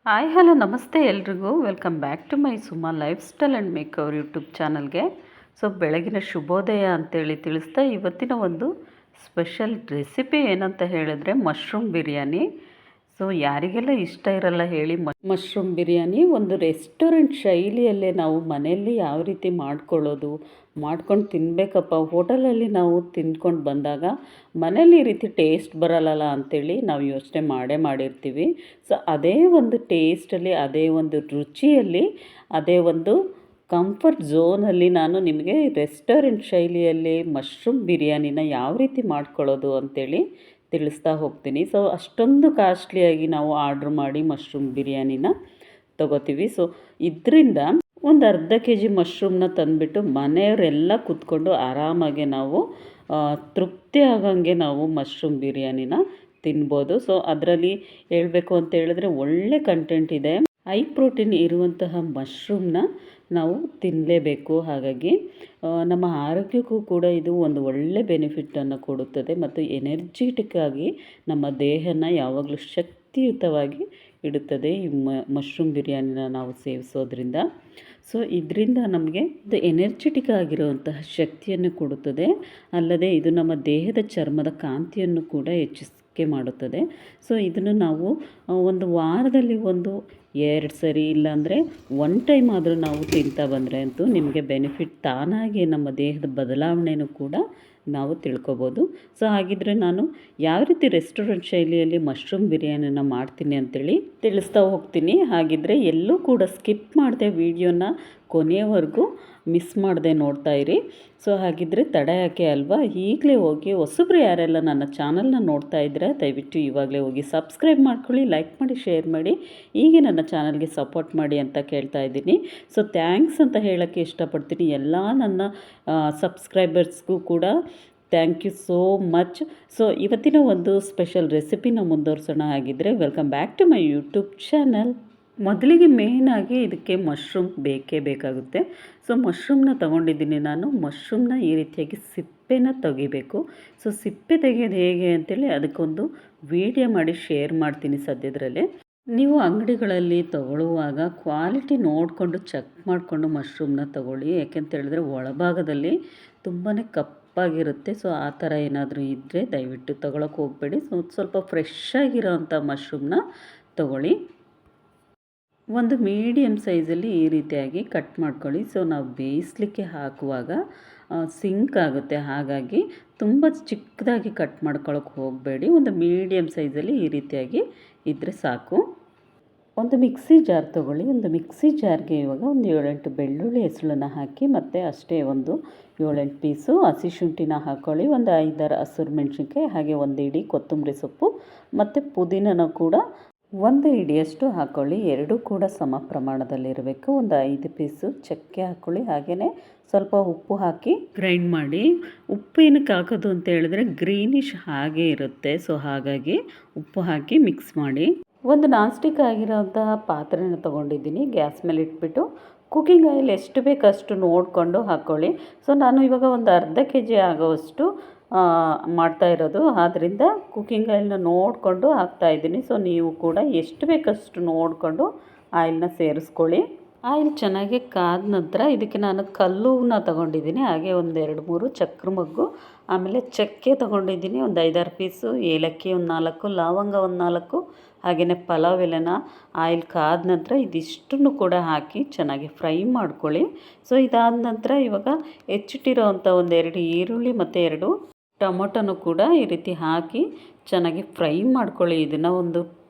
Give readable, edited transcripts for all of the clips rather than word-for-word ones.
Hi hello ನಮಸ್ತೆ ಎಲ್ರಿಗೂ welcome back to my Suma life style and makeover YouTube ಚಾನಲ್ಗೆ. ಬೆಳಗಿನ ಶುಭೋದಯ ಅಂತೇಳಿ ತಿಳಿಸ್ತಾ ಇವತ್ತಿನ ಒಂದು ಸ್ಪೆಷಲ್ ರೆಸಿಪಿ ಏನಂತ ಹೇಳಿದ್ರೆ ಮಶ್ರೂಮ್ ಬಿರಿಯಾನಿ. ಯಾರಿಗೆಲ್ಲ ಇಷ್ಟ ಇರಲ್ಲ ಹೇಳಿ ಮಶ್ರೂಮ್ ಬಿರಿಯಾನಿ. ಒಂದು ರೆಸ್ಟೋರೆಂಟ್ ಶೈಲಿಯಲ್ಲೇ ನಾವು ಮನೆಯಲ್ಲಿ ಯಾವ ರೀತಿ ಮಾಡ್ಕೊಂಡು ತಿನ್ನಬೇಕಪ್ಪ, ಹೋಟೆಲಲ್ಲಿ ನಾವು ತಿಂದ್ಕೊಂಡು ಬಂದಾಗ ಮನೇಲಿ ಈ ರೀತಿ ಟೇಸ್ಟ್ ಬರಲ್ಲ ಅಂಥೇಳಿ ನಾವು ಯೋಚನೆ ಮಾಡಿರ್ತೀವಿ. ಅದೇ ಒಂದು ಟೇಸ್ಟಲ್ಲಿ, ಅದೇ ಒಂದು ರುಚಿಯಲ್ಲಿ, ಅದೇ ಒಂದು ಕಂಫರ್ಟ್ ಝೋನಲ್ಲಿ ನಾನು ನಿಮಗೆ ರೆಸ್ಟೋರೆಂಟ್ ಶೈಲಿಯಲ್ಲಿ ಮಶ್ರೂಮ್ ಬಿರಿಯಾನಿನ ಯಾವ ರೀತಿ ಮಾಡ್ಕೊಳ್ಳೋದು ಅಂಥೇಳಿ ತಿಳಿಸ್ತಾ ಹೋಗ್ತೀನಿ. ಅಷ್ಟೊಂದು ಕಾಸ್ಟ್ಲಿಯಾಗಿ ನಾವು ಆರ್ಡ್ರ್ ಮಾಡಿ ಮಶ್ರೂಮ್ ಬಿರಿಯಾನಿನ ತೊಗೋತೀವಿ. ಇದರಿಂದ ಒಂದು ಅರ್ಧ ಕೆ ಜಿ ಮಶ್ರೂಮ್ನ ತಂದುಬಿಟ್ಟು ಮನೆಯವರೆಲ್ಲ ಕೂತ್ಕೊಂಡು ಆರಾಮಾಗಿ ನಾವು ತೃಪ್ತಿ ಆಗಂಗೆ ನಾವು ಮಶ್ರೂಮ್ ಬಿರಿಯಾನಿನ ತಿನ್ಬೋದು. ಅದರಲ್ಲಿ ಹೇಳಬೇಕು ಅಂತ ಹೇಳಿದ್ರೆ ಒಳ್ಳೆ ಕಂಟೆಂಟ್ ಇದೆ. ಹೈ ಪ್ರೋಟೀನ್ ಇರುವಂತಹ ಮಶ್ರೂಮ್ನ ನಾವು ತಿನ್ನಲೇಬೇಕು. ಹಾಗಾಗಿ ನಮ್ಮ ಆರೋಗ್ಯಕ್ಕೂ ಕೂಡ ಇದು ಒಂದು ಒಳ್ಳೆ ಬೆನಿಫಿಟನ್ನು ಕೊಡುತ್ತದೆ ಮತ್ತು ಎನರ್ಜಿಟಿಕ್ ಆಗಿ ನಮ್ಮ ದೇಹನ ಯಾವಾಗಲೂ ಶಕ್ತಿಯುತವಾಗಿ ಇಡುತ್ತದೆ ಈ ಮಶ್ರೂಮ್ ಬಿರಿಯಾನಿನ ನಾವು ಸೇವಿಸೋದ್ರಿಂದ. ಇದರಿಂದ ನಮಗೆ ಇದು ಎನರ್ಜೆಟಿಕ್ ಆಗಿರುವಂತಹ ಶಕ್ತಿಯನ್ನು ಕೊಡುತ್ತದೆ. ಅಲ್ಲದೆ ಇದು ನಮ್ಮ ದೇಹದ ಚರ್ಮದ ಕಾಂತಿಯನ್ನು ಕೂಡ ಹೆಚ್ಚಿಕೆ ಮಾಡುತ್ತದೆ. ಇದನ್ನು ನಾವು ಒಂದು ವಾರದಲ್ಲಿ 2 ಸರಿ ಇಲ್ಲಾಂದರೆ 1 ಟೈಮ್ ಆದರೂ ನಾವು ತಿಂತಾ ಬಂದರೆ ಅಂತೂ ನಿಮಗೆ ಬೆನಿಫಿಟ್ ತಾನಾಗಿ ನಮ್ಮ ದೇಹದ ಬದಲಾವಣೆಯೂ ಕೂಡ ನಾವು ತಿಳ್ಕೊಬೋದು. ಹಾಗಿದ್ರೆ ನಾನು ಯಾವ ರೀತಿ ರೆಸ್ಟೋರೆಂಟ್ ಶೈಲಿಯಲ್ಲಿ ಮಶ್ರೂಮ್ ಬಿರಿಯಾನಿನ ಮಾಡ್ತೀನಿ ಅಂತೇಳಿ ತಿಳಿಸ್ತಾ ಹೋಗ್ತೀನಿ. ಹಾಗಿದ್ರೆ ಎಲ್ಲೂ ಕೂಡ ಸ್ಕಿಪ್ ಮಾಡದೆ ವಿಡಿಯೋನ ಕೊನೆಯವರೆಗೂ ಮಿಸ್ ಮಾಡದೆ ನೋಡ್ತಾ ಇರಿ. ಹಾಗಿದ್ರೆ ತಡ ಯಾಕೆ ಅಲ್ವಾ, ಈಗಲೇ ಹೋಗಿ ಹೊಸಬ್ರು ಯಾರೆಲ್ಲ ನನ್ನ ಚಾನಲ್ನ ನೋಡ್ತಾ ಇದ್ದರೆ ದಯವಿಟ್ಟು ಇವಾಗಲೇ ಹೋಗಿ ಸಬ್ಸ್ಕ್ರೈಬ್ ಮಾಡ್ಕೊಳ್ಳಿ, ಲೈಕ್ ಮಾಡಿ, ಶೇರ್ ಮಾಡಿ, ಹೀಗೆ ನನ್ನ ಚಾನಲ್ಗೆ ಸಪೋರ್ಟ್ ಮಾಡಿ ಅಂತ ಕೇಳ್ತಾ ಇದ್ದೀನಿ. ಥ್ಯಾಂಕ್ಸ್ ಅಂತ ಹೇಳೋಕ್ಕೆ ಇಷ್ಟಪಡ್ತೀನಿ ಎಲ್ಲ ನನ್ನ ಸಬ್ಸ್ಕ್ರೈಬರ್ಸ್ಗೂ ಕೂಡ. Thank you so much. ಇವತ್ತಿನ ಒಂದು ಸ್ಪೆಷಲ್ ರೆಸಿಪಿನ ಮುಂದುವರ್ಸೋಣ. ಆಗಿದ್ದರೆ welcome back to my YouTube channel. ಮೊದಲಿಗೆ ಮೇಯ್ನಾಗಿ ಇದಕ್ಕೆ ಮಶ್ರೂಮ್ ಬೇಕಾಗುತ್ತೆ. ಮಶ್ರೂಮ್ನ ತೊಗೊಂಡಿದ್ದೀನಿ ನಾನು. ಮಶ್ರೂಮ್ನ ಈ ರೀತಿಯಾಗಿ ಸಿಪ್ಪೆನ ತೆಗಿಬೇಕು. ಸಿಪ್ಪೆ ತೆಗೆಯೋದು ಹೇಗೆ ಅಂತೇಳಿ ಅದಕ್ಕೊಂದು ವಿಡಿಯೋ ಮಾಡಿ ಶೇರ್ ಮಾಡ್ತೀನಿ ಸದ್ಯದರಲ್ಲೇ. ನೀವು ಅಂಗಡಿಗಳಲ್ಲಿ ತಗೊಳ್ಳುವಾಗ ಕ್ವಾಲಿಟಿ ನೋಡಿಕೊಂಡು ಚೆಕ್ ಮಾಡಿಕೊಂಡು ಮಶ್ರೂಮ್ನ ತಗೊಳ್ಳಿ. ಯಾಕೆಂತ ಹೇಳಿದ್ರೆ ಒಳಭಾಗದಲ್ಲಿ ತುಂಬಾ ಕಪ್ಪಾಗಿರುತ್ತೆ. ಆ ಥರ ಏನಾದರೂ ಇದ್ದರೆ ದಯವಿಟ್ಟು ತಗೊಳಕ್ಕೆ ಹೋಗಬೇಡಿ. ಸ್ವಲ್ಪ ಫ್ರೆಶ್ ಆಗಿರೋ ಅಂಥ ಮಶ್ರೂಮ್ನ ತಗೊಳ್ಳಿ. ಒಂದು ಮೀಡಿಯಮ್ ಸೈಜಲ್ಲಿ ಈ ರೀತಿಯಾಗಿ ಕಟ್ ಮಾಡ್ಕೊಳ್ಳಿ. ನಾವು ಬೇಯಿಸಲಿಕ್ಕೆ ಹಾಕುವಾಗ ಸಿಂಕ್ ಆಗುತ್ತೆ. ಹಾಗಾಗಿ ತುಂಬ ಚಿಕ್ಕದಾಗಿ ಕಟ್ ಮಾಡ್ಕೊಳ್ಳೋಕೆ ಹೋಗಬೇಡಿ. ಒಂದು ಮೀಡಿಯಮ್ ಸೈಜಲ್ಲಿ ಈ ರೀತಿಯಾಗಿ ಇದ್ದರೆ ಸಾಕು. ಒಂದು ಮಿಕ್ಸಿ ಜಾರ್ ತೊಗೊಳ್ಳಿ. ಒಂದು ಮಿಕ್ಸಿ ಜಾರ್ಗೆ ಇವಾಗ ಒಂದು 7-8 ಬೆಳ್ಳುಳ್ಳಿ ಹೆಸಳನ್ನು ಹಾಕಿ, ಮತ್ತು ಅಷ್ಟೇ ಒಂದು 7-8 ಪೀಸು ಹಸಿ ಶುಂಠಿನ ಹಾಕ್ಕೊಳ್ಳಿ. ಒಂದು 5-6 ಹಸಿರು ಮೆಣಸಿನ್ಕಾಯಿ, ಹಾಗೆ ಒಂದು ಇಡಿ ಕೊತ್ತಂಬರಿ ಸೊಪ್ಪು ಮತ್ತು ಪುದೀನನ ಕೂಡ 1 ಹಿಡಿಯಷ್ಟು ಹಾಕ್ಕೊಳ್ಳಿ. ಎರಡೂ ಕೂಡ ಸಮ ಪ್ರಮಾಣದಲ್ಲಿರಬೇಕು. ಒಂದು 5 ಪೀಸು ಚಕ್ಕೆ ಹಾಕ್ಕೊಳ್ಳಿ. ಹಾಗೆಯೇ ಸ್ವಲ್ಪ ಉಪ್ಪು ಹಾಕಿ ಗ್ರೈಂಡ್ ಮಾಡಿ. ಉಪ್ಪು ಏನಕ್ಕೆ ಹಾಕೋದು ಅಂತ ಹೇಳಿದ್ರೆ ಗ್ರೀನಿಶ್ ಹಾಗೆ ಇರುತ್ತೆ. ಹಾಗಾಗಿ ಉಪ್ಪು ಹಾಕಿ ಮಿಕ್ಸ್ ಮಾಡಿ. ಒಂದು ನಾನ್ ಸ್ಟಿಕ್ ಆಗಿರೋಂತಹ ಪಾತ್ರೆನ ತೊಗೊಂಡಿದ್ದೀನಿ. ಗ್ಯಾಸ್ ಮೇಲೆ ಇಟ್ಬಿಟ್ಟು ಕುಕ್ಕಿಂಗ್ ಆಯಿಲ್ ಎಷ್ಟು ಬೇಕು ಅಷ್ಟು ನೋಡಿಕೊಂಡು ಹಾಕ್ಕೊಳ್ಳಿ. ನಾನು ಇವಾಗ ಒಂದು ಅರ್ಧ ಕೆ ಜಿ ಆಗೋವಷ್ಟು ಮಾಡ್ತಾ ಇರೋದು. ಆದ್ದರಿಂದ ಕುಕ್ಕಿಂಗ್ ಆಯಿಲ್ನ ನೋಡಿಕೊಂಡು ಹಾಕ್ತಾಯಿದ್ದೀನಿ. ನೀವು ಕೂಡ ಎಷ್ಟು ಬೇಕಷ್ಟು ನೋಡಿಕೊಂಡು ಆಯಿಲ್ನ ಸೇರಿಸ್ಕೊಳ್ಳಿ. ಆಯಿಲ್ ಚೆನ್ನಾಗಿ ಕಾದ ನಂತರ ಇದಕ್ಕೆ ನಾನು ಕಲ್ಲುನ ತೊಗೊಂಡಿದ್ದೀನಿ. ಹಾಗೆ ಒಂದು 2-3 ಚಕ್ರ ಮೊಗ್ಗು, ಆಮೇಲೆ ಚಕ್ಕೆ ತೊಗೊಂಡಿದ್ದೀನಿ. ಒಂದು 5-6 ಪೀಸು ಏಲಕ್ಕಿ, ಒಂದು 4 ಲವಂಗ, ಒಂದು 4 ಹಾಗೆಯೇ ಪಲಾವ್ ಎಲೆನ ಆಯಿಲ್ ಕಾದ ನಂತರ ಇದಿಷ್ಟನ್ನು ಕೂಡ ಹಾಕಿ ಚೆನ್ನಾಗಿ ಫ್ರೈ ಮಾಡ್ಕೊಳ್ಳಿ. ಇದಾದ ನಂತರ ಇವಾಗ ಹೆಚ್ಚಿಟ್ಟಿರೋ ಅಂಥ ಒಂದು 2 ಈರುಳ್ಳಿ ಮತ್ತು 2 ಟೊಮೊಟೊನು ಕೂಡ ಈ ರೀತಿ ಹಾಕಿ ಚೆನ್ನಾಗಿ ಫ್ರೈ ಮಾಡ್ಕೊಳ್ಳಿ. ಇದನ್ನು ಒಂದು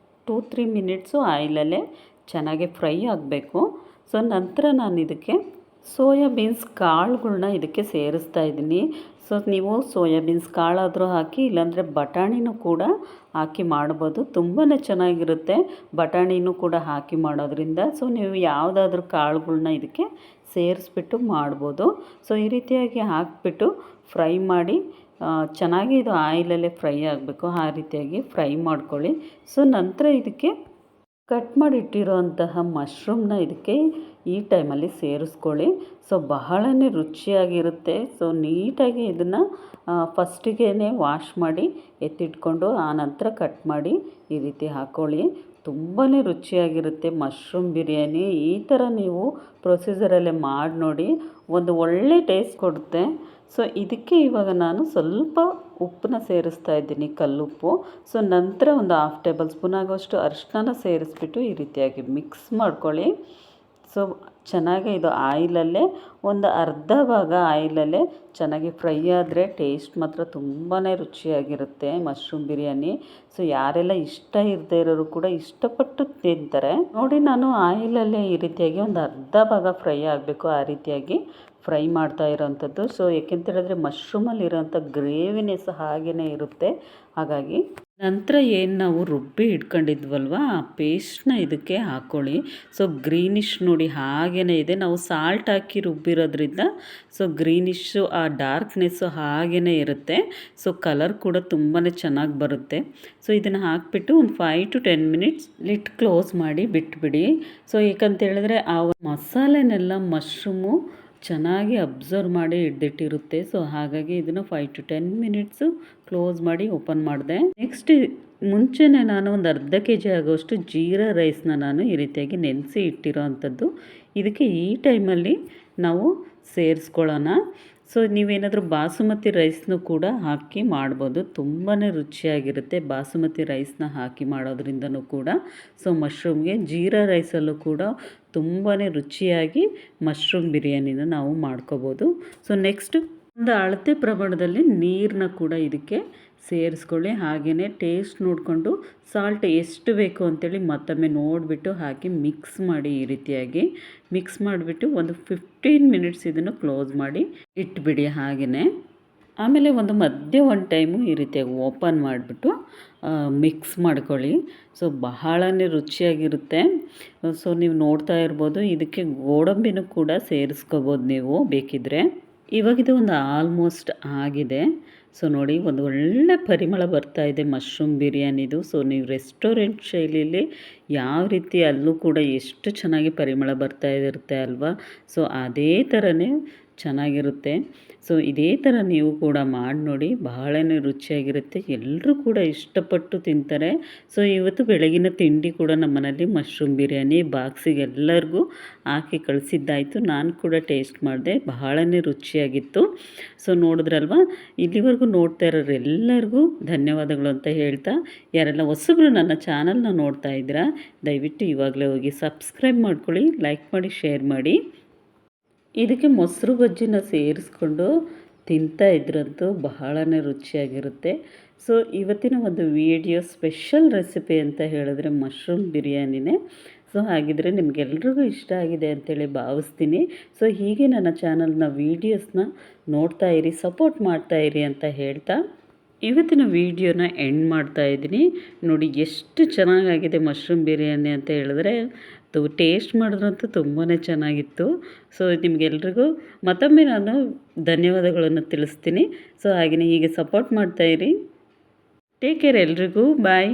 2-3 ಮಿನಿಟ್ಸು ಆಯಿಲಲ್ಲೇ ಚೆನ್ನಾಗಿ ಫ್ರೈ ಆಗಬೇಕು. ನಂತರ ನಾನು ಇದಕ್ಕೆ ಸೋಯಾಬೀನ್ಸ್ ಕಾಳುಗಳ್ನ ಇದಕ್ಕೆ ಸೇರಿಸ್ತಾ ಇದ್ದೀನಿ. ನೀವು ಸೋಯಾಬೀನ್ಸ್ ಕಾಳಾದರೂ ಹಾಕಿ, ಇಲ್ಲಾಂದರೆ ಬಟಾಣಿನೂ ಕೂಡ ಹಾಕಿ ಮಾಡ್ಬೋದು. ತುಂಬಾ ಚೆನ್ನಾಗಿರುತ್ತೆ ಬಟಾಣಿನೂ ಕೂಡ ಹಾಕಿ ಮಾಡೋದ್ರಿಂದ. ನೀವು ಯಾವುದಾದ್ರೂ ಕಾಳುಗಳ್ನ ಇದಕ್ಕೆ ಸೇರಿಸ್ಬಿಟ್ಟು ಮಾಡ್ಬೋದು. ಈ ರೀತಿಯಾಗಿ ಹಾಕಿಬಿಟ್ಟು ಫ್ರೈ ಮಾಡಿ ಚೆನ್ನಾಗಿ ಇದು ಆಯಿಲಲ್ಲೇ ಫ್ರೈ ಆಗಬೇಕು. ಆ ರೀತಿಯಾಗಿ ಫ್ರೈ ಮಾಡ್ಕೊಳ್ಳಿ. ನಂತರ ಇದಕ್ಕೆ ಕಟ್ ಮಾಡಿಟ್ಟಿರೋಂತಹ ಮಶ್ರೂಮ್ನ ಇದಕ್ಕೆ ಈ ಟೈಮಲ್ಲಿ ಸೇರಿಸ್ಕೊಳ್ಳಿ. ಬಹಳನೇ ರುಚಿಯಾಗಿರುತ್ತೆ. ನೀಟಾಗಿ ಇದನ್ನು ಫಸ್ಟಿಗೆ ವಾಶ್ ಮಾಡಿ ಎತ್ತಿಟ್ಕೊಂಡು ಆನಂತರ ಕಟ್ ಮಾಡಿ ಈ ರೀತಿ ಹಾಕ್ಕೊಳ್ಳಿ. ತುಂಬಾ ರುಚಿಯಾಗಿರುತ್ತೆ ಮಶ್ರೂಮ್ ಬಿರಿಯಾನಿ. ಈ ಥರ ನೀವು ಪ್ರೊಸೀಜರಲ್ಲೇ ಮಾಡಿ ನೋಡಿ, ಒಂದು ಒಳ್ಳೆ ಟೇಸ್ಟ್ ಕೊಡುತ್ತೆ. ಸೊ ಇದಕ್ಕೆ ಇವಾಗ ನಾನು ಸ್ವಲ್ಪ ಉಪ್ಪನ್ನ ಸೇರಿಸ್ತಾ ಇದ್ದೀನಿ, ಕಲ್ಲುಪ್ಪು. ಸೊ ನಂತರ ಒಂದು 1/2 ಟೇಬಲ್ ಸ್ಪೂನ್ ಆಗೋಷ್ಟು ಅರಿಶಿನ ಸೇರಿಸ್ಬಿಟ್ಟು ಈ ರೀತಿಯಾಗಿ ಮಿಕ್ಸ್ ಮಾಡ್ಕೊಳ್ಳಿ. ಸೊ ಚೆನ್ನಾಗಿ ಇದು ಆಯಿಲಲ್ಲೇ ಒಂದು ಅರ್ಧ ಭಾಗ ಆಯಿಲಲ್ಲೇ ಚೆನ್ನಾಗಿ ಫ್ರೈ ಆದರೆ ಟೇಸ್ಟ್ ಮಾತ್ರ ತುಂಬಾ ರುಚಿಯಾಗಿರುತ್ತೆ ಮಶ್ರೂಮ್ ಬಿರಿಯಾನಿ. ಸೊ ಯಾರೆಲ್ಲ ಇಷ್ಟ ಇರದೇ ಇರೋರು ಕೂಡ ಇಷ್ಟಪಟ್ಟು ತಿಂತಾರೆ. ನೋಡಿ, ನಾನು ಆಯಿಲಲ್ಲೇ ಈ ರೀತಿಯಾಗಿ ಒಂದು ಅರ್ಧ ಭಾಗ ಫ್ರೈ ಆಗಬೇಕು, ಆ ರೀತಿಯಾಗಿ ಫ್ರೈ ಮಾಡ್ತಾ ಇರೋವಂಥದ್ದು. ಸೊ ಏಕೆಂತ ಹೇಳಿದ್ರೆ ಮಶ್ರೂಮಲ್ಲಿರೋಂಥ ಗ್ರೇವಿನೆಸ್ ಹಾಗೇ ಇರುತ್ತೆ. ಹಾಗಾಗಿ ನಂತರ ಏನು ನಾವು ರುಬ್ಬಿ ಇಟ್ಕೊಂಡಿದ್ವಲ್ವ ಆ ಪೇಸ್ಟ್ನ ಇದಕ್ಕೆ ಹಾಕ್ಕೊಳ್ಳಿ. ಸೊ ಗ್ರೀನಿಶ್ ನೋಡಿ ಹಾಗೇ ಇದೆ, ನಾವು ಸಾಲ್ಟ್ ಹಾಕಿ ರುಬ್ಬಿರೋದ್ರಿಂದ ಸೊ ಗ್ರೀನಿಶ್ಶು ಆ ಡಾರ್ಕ್ನೆಸ್ಸು ಹಾಗೇ ಇರುತ್ತೆ. ಸೊ ಕಲರ್ ಕೂಡ ತುಂಬಾ ಚೆನ್ನಾಗಿ ಬರುತ್ತೆ. ಸೊ ಇದನ್ನು ಹಾಕಿಬಿಟ್ಟು ಒಂದು 5 to 10 ಮಿನಿಟ್ಸ್ ಲಿಡ್ ಕ್ಲೋಸ್ ಮಾಡಿ ಬಿಟ್ಬಿಡಿ. ಸೊ ಏಕಂತ ಹೇಳಿದ್ರೆ ಆ ಮಸಾಲೆನೆಲ್ಲ ಮಶ್ರೂಮು ಚೆನ್ನಾಗಿ ಅಬ್ಸರ್ವ್ ಮಾಡಿ ಹಿಡ್ದಿಟ್ಟಿರುತ್ತೆ. ಸೊ ಹಾಗಾಗಿ ಇದನ್ನು 5 to 10 ಮಿನಿಟ್ಸು ಕ್ಲೋಸ್ ಮಾಡಿ ಓಪನ್ ಮಾಡಿದೆ. ನೆಕ್ಸ್ಟ್ ಮುಂಚೆನೇ ನಾನು ಒಂದು ಅರ್ಧ kg ಆಗೋಷ್ಟು ಜೀರಾ ರೈಸ್ನ ನಾನು ಈ ರೀತಿಯಾಗಿ ನೆನೆಸಿ ಇಟ್ಟಿರೋ ಅಂಥದ್ದು ಇದಕ್ಕೆ ಈ ಟೈಮಲ್ಲಿ ನಾವು ಸೇರಿಸ್ಕೊಳ್ಳೋಣ. ಸೊ ನೀವೇನಾದರೂ ಬಾಸುಮತಿ ರೈಸ್ನೂ ಕೂಡ ಹಾಕಿ ಮಾಡ್ಬೋದು, ತುಂಬಾ ರುಚಿಯಾಗಿರುತ್ತೆ ಬಾಸುಮತಿ ರೈಸ್ನ ಹಾಕಿ ಮಾಡೋದ್ರಿಂದನೂ ಕೂಡ. ಸೊ ಮಶ್ರೂಮ್ಗೆ ಜೀರಾ ರೈಸಲ್ಲೂ ಕೂಡ ತುಂಬಾ ರುಚಿಯಾಗಿ ಮಶ್ರೂಮ್ ಬಿರಿಯಾನಿನ ನಾವು ಮಾಡ್ಕೋಬೋದು. ಸೊ ನೆಕ್ಸ್ಟ್ ಒಂದು ಅಳತೆ ಪ್ರಮಾಣದಲ್ಲಿ ನೀರನ್ನ ಕೂಡ ಇದಕ್ಕೆ ಸೇರಿಸ್ಕೊಳ್ಳಿ. ಹಾಗೆಯೇ ಟೇಸ್ಟ್ ನೋಡಿಕೊಂಡು ಸಾಲ್ಟ್ ಎಷ್ಟು ಬೇಕು ಅಂತೇಳಿ ಮತ್ತೊಮ್ಮೆ ನೋಡಿಬಿಟ್ಟು ಹಾಕಿ ಮಿಕ್ಸ್ ಮಾಡಿ. ಈ ರೀತಿಯಾಗಿ ಮಿಕ್ಸ್ ಮಾಡಿಬಿಟ್ಟು ಒಂದು 15 ಮಿನಿಟ್ಸ್ ಇದನ್ನು ಕ್ಲೋಸ್ ಮಾಡಿ ಇಟ್ಬಿಡಿ. ಹಾಗೆಯೇ ಆಮೇಲೆ ಒಂದು ಟೈಮು ಈ ರೀತಿಯಾಗಿ ಓಪನ್ ಮಾಡಿಬಿಟ್ಟು ಮಿಕ್ಸ್ ಮಾಡ್ಕೊಳ್ಳಿ. ಸೊ ಬಹಳನೇ ರುಚಿಯಾಗಿರುತ್ತೆ. ಸೊ ನೀವು ನೋಡ್ತಾ ಇರ್ಬೋದು, ಇದಕ್ಕೆ ಗೋಡಂಬಿನೂ ಕೂಡ ಸೇರಿಸ್ಕೋಬೋದು ನೀವು ಬೇಕಿದ್ದರೆ. ಇವಾಗಿದು ಒಂದು ಆಲ್ಮೋಸ್ಟ್ ಆಗಿದೆ. ಸೊ ನೋಡಿ, ಒಂದು ಒಳ್ಳೆ ಪರಿಮಳ ಬರ್ತಾ ಇದೆ ಮಶ್ರೂಮ್ ಬಿರಿಯಾನಿದು. ಸೊ ನೀವು ರೆಸ್ಟೋರೆಂಟ್ ಶೈಲಿಯಲ್ಲಿ ಯಾವ ರೀತಿ ಅಲ್ಲೂ ಕೂಡ ಎಷ್ಟು ಚೆನ್ನಾಗಿ ಪರಿಮಳ ಬರ್ತಾ ಇರುತ್ತೆ ಅಲ್ವಾ. ಸೊ ಅದೇ ಥರನೇ ಚೆನ್ನಾಗಿರುತ್ತೆ. ಸೊ ಇದೇ ಥರ ನೀವು ಕೂಡ ಮಾಡಿ ನೋಡಿ, ಬಹಳನೇ ರುಚಿಯಾಗಿರುತ್ತೆ. ಎಲ್ಲರೂ ಕೂಡ ಇಷ್ಟಪಟ್ಟು ತಿಂತಾರೆ. ಸೊ ಇವತ್ತು ಬೆಳಗಿನ ತಿಂಡಿ ಕೂಡ ನಮ್ಮ ಮನೇಲಿ ಮಶ್ರೂಮ್ ಬಿರಿಯಾನಿ ಬಾಕ್ಸಿಗೆ ಎಲ್ಲರಿಗೂ ಹಾಕಿ ಕಳಿಸಿದ್ದಾಯಿತು. ನಾನು ಕೂಡ ಟೇಸ್ಟ್ ಮಾಡಿದೆ, ಬಹಳನೇ ರುಚಿಯಾಗಿತ್ತು. ಸೊ ನೋಡಿದ್ರಲ್ವ, ಇಲ್ಲಿವರೆಗೂ ನೋಡ್ತಾ ಇರೋರು ಎಲ್ಲರಿಗೂ ಧನ್ಯವಾದಗಳು ಅಂತ ಹೇಳ್ತಾ, ಯಾರೆಲ್ಲ ಹೊಸಬ್ರು ನನ್ನ ಚಾನಲ್ನ ನೋಡ್ತಾ ಇದ್ದೀರಾ ದಯವಿಟ್ಟು ಇವಾಗಲೇ ಹೋಗಿ ಸಬ್ಸ್ಕ್ರೈಬ್ ಮಾಡ್ಕೊಳ್ಳಿ, ಲೈಕ್ ಮಾಡಿ, ಶೇರ್ ಮಾಡಿ. ಇದಕ್ಕೆ ಮೊಸರು ಬಜ್ಜಿನ ಸೇರಿಸ್ಕೊಂಡು ತಿಂತಾ ಇದ್ರಂತೂ ಬಹಳನೇ ರುಚಿಯಾಗಿರುತ್ತೆ. ಸೊ ಇವತ್ತಿನ ಒಂದು ವಿಡಿಯೋ ಸ್ಪೆಷಲ್ ರೆಸಿಪಿ ಅಂತ ಹೇಳಿದ್ರೆ ಮಶ್ರೂಮ್ ಬಿರಿಯಾನಿನೇ. ಸೊ ಹಾಗಿದ್ರೆ ನಿಮಗೆಲ್ರಿಗೂ ಇಷ್ಟ ಆಗಿದೆ ಅಂತೇಳಿ ಭಾವಿಸ್ತೀನಿ. ಸೊ ಹೀಗೆ ನನ್ನ ಚಾನಲ್ನ ವೀಡಿಯೋಸ್ನ ನೋಡ್ತಾ ಇರಿ, ಸಪೋರ್ಟ್ ಮಾಡ್ತಾ ಇರಿ ಅಂತ ಹೇಳ್ತಾ ಇವತ್ತಿನ ವಿಡಿಯೋನ ಎಂಡ್ ಮಾಡ್ತಾ ಇದ್ದೀನಿ. ನೋಡಿ ಎಷ್ಟು ಚೆನ್ನಾಗಾಗಿದೆ ಮಶ್ರೂಮ್ ಬಿರಿಯಾನಿ ಅಂತ ಹೇಳಿದ್ರೆ, ಟೇಸ್ಟ್ ಮಾಡಿದ್ರಂತೂ ತುಂಬಾ ಚೆನ್ನಾಗಿತ್ತು. ಸೊ ನಿಮಗೆಲ್ರಿಗೂ ಮತ್ತೊಮ್ಮೆ ನಾನು ಧನ್ಯವಾದಗಳನ್ನು ತಿಳಿಸ್ತೀನಿ. ಸೊ ಹಾಗೆಯೇ ಹೀಗೆ ಸಪೋರ್ಟ್ ಮಾಡ್ತಾಯಿರಿ. ಟೇಕ್ ಕೇರ್ ಎಲ್ರಿಗೂ, ಬಾಯ್.